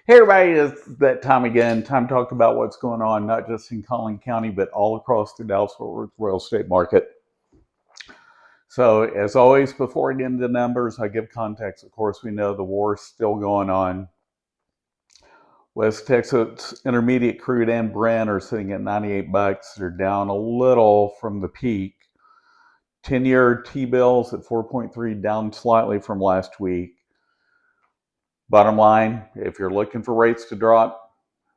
Hey everybody, it's that time again. Time to talk about what's going on, not just in Collin County, but all across the Dallas-Fort Worth real estate market. So as always, before I get into the numbers, I give context. Of course, we know the war is still going on. West Texas Intermediate crude and Brent are sitting at 98 bucks. They're down a little from the peak. 10-year T-bills at 4.3, down slightly from last week. Bottom line, if you're looking for rates to drop,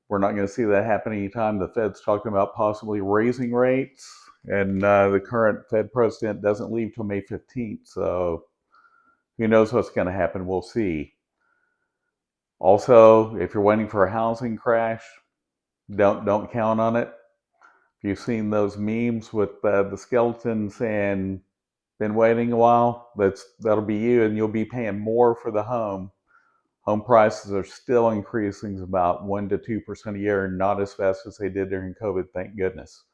we're not going to see that happen anytime. The Fed's talking about possibly raising rates, and the current Fed president doesn't leave till May 15th. So who knows what's going to happen? We'll see. Also, if you're waiting for a housing crash, don't count on it. If you've seen those memes with the skeleton saying, "Been waiting a while," that'll be you, and you'll be paying more for the home. Home prices are still increasing about 1 to 2% a year, not as fast as they did during COVID, thank goodness.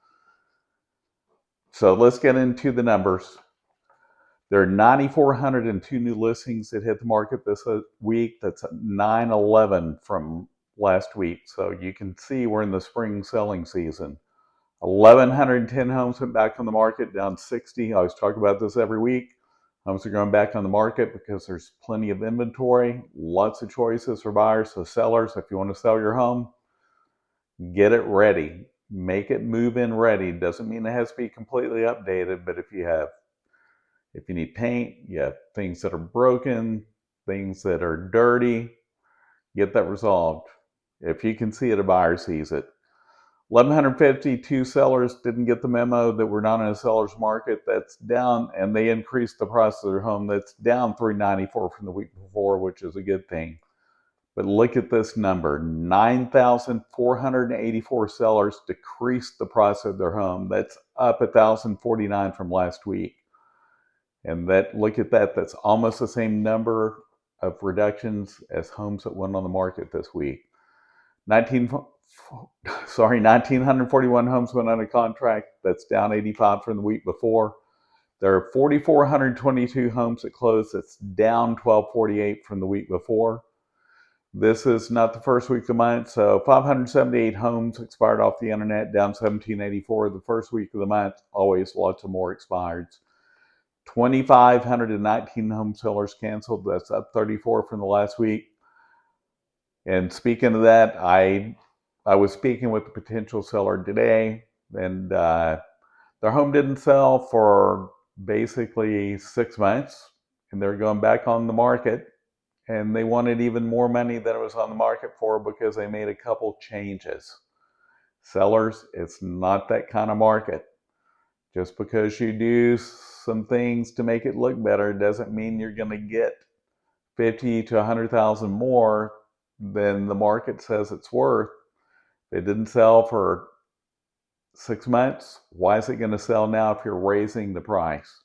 So let's get into the numbers. There are 9,402 new listings that hit the market this week. That's 911 from last week. So you can see we're in the spring selling season. 1,110 homes went back on the market, down 60. I always talk about this every week. Homes are going back on the market because there's plenty of inventory, lots of choices for buyers. So sellers, if you want to sell your home, get it ready. Make it move-in ready. Doesn't mean it has to be completely updated, but if you need paint, you have things that are broken, things that are dirty, get that resolved. If you can see it, a buyer sees it. 1,152 sellers didn't get the memo that we're not in a seller's market. That's down, and they increased the price of their home. That's down $394 from the week before, which is a good thing. But look at this number, 9,484 sellers decreased the price of their home. That's up 1,049 from last week. And look at that, that's almost the same number of reductions as homes that went on the market this week. 1,941 homes went under contract. That's down 85 from the week before. There are 4,422 homes that closed. That's down 1,248 from the week before. This is not the first week of the month, so 578 homes expired off the internet, down 1,784. The first week of the month, always lots of more expireds. 2,519 home sellers canceled. That's up 34 from the last week. And speaking of that, I was speaking with a potential seller today, and their home didn't sell for basically 6 months, and they're going back on the market, and they wanted even more money than it was on the market for because they made a couple changes. Sellers, it's not that kind of market. Just because you do some things to make it look better doesn't mean you're going to get 50 to 100,000 more than the market says it's worth. If it didn't sell for 6 months, why is it going to sell now if you're raising the price?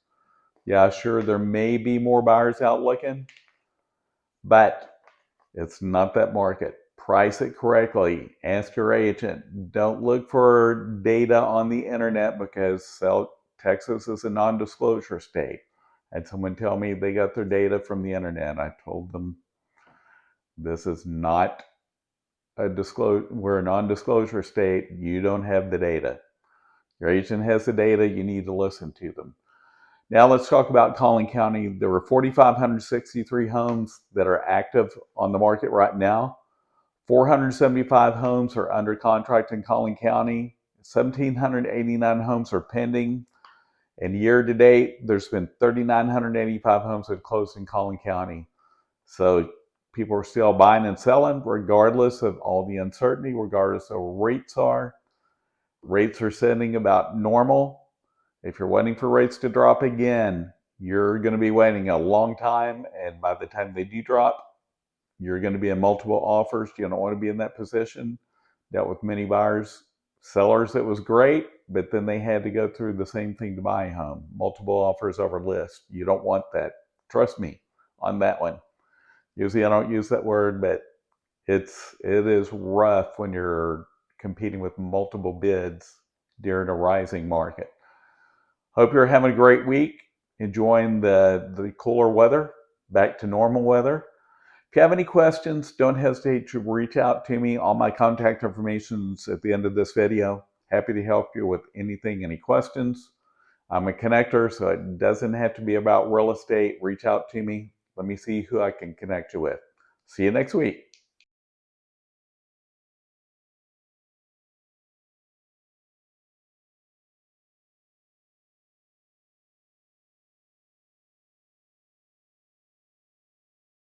Yeah, sure, there may be more buyers out looking, but it's not that market. Price it correctly. Ask your agent. Don't look for data on the internet because Texas is a non-disclosure state. I had someone tell me they got their data from the internet. I told them this is not we're a non-disclosure state. You don't have the data. Your agent has the data. You need to listen to them. Now let's talk about Collin County. There were 4,563 homes that are active on the market right now. 475 homes are under contract in Collin County. 1,789 homes are pending. And year to date, there's been 3,985 homes that have closed in Collin County. So people are still buying and selling regardless of all the uncertainty, regardless of what rates are. Rates are sitting about normal. If you're waiting for rates to drop again, you're going to be waiting a long time. And by the time they do drop, you're going to be in multiple offers. You don't want to be in that position. Dealt with many buyers, sellers. It was great, but then they had to go through the same thing to buy a home. Multiple offers over list. You don't want that. Trust me on that one. Usually I don't use that word, but it is rough when you're competing with multiple bids during a rising market. Hope you're having a great week, enjoying the cooler weather, back to normal weather. If you have any questions, don't hesitate to reach out to me. All my contact information is at the end of this video. Happy to help you with anything, any questions. I'm a connector, so it doesn't have to be about real estate. Reach out to me. Let me see who I can connect you with. See you next week.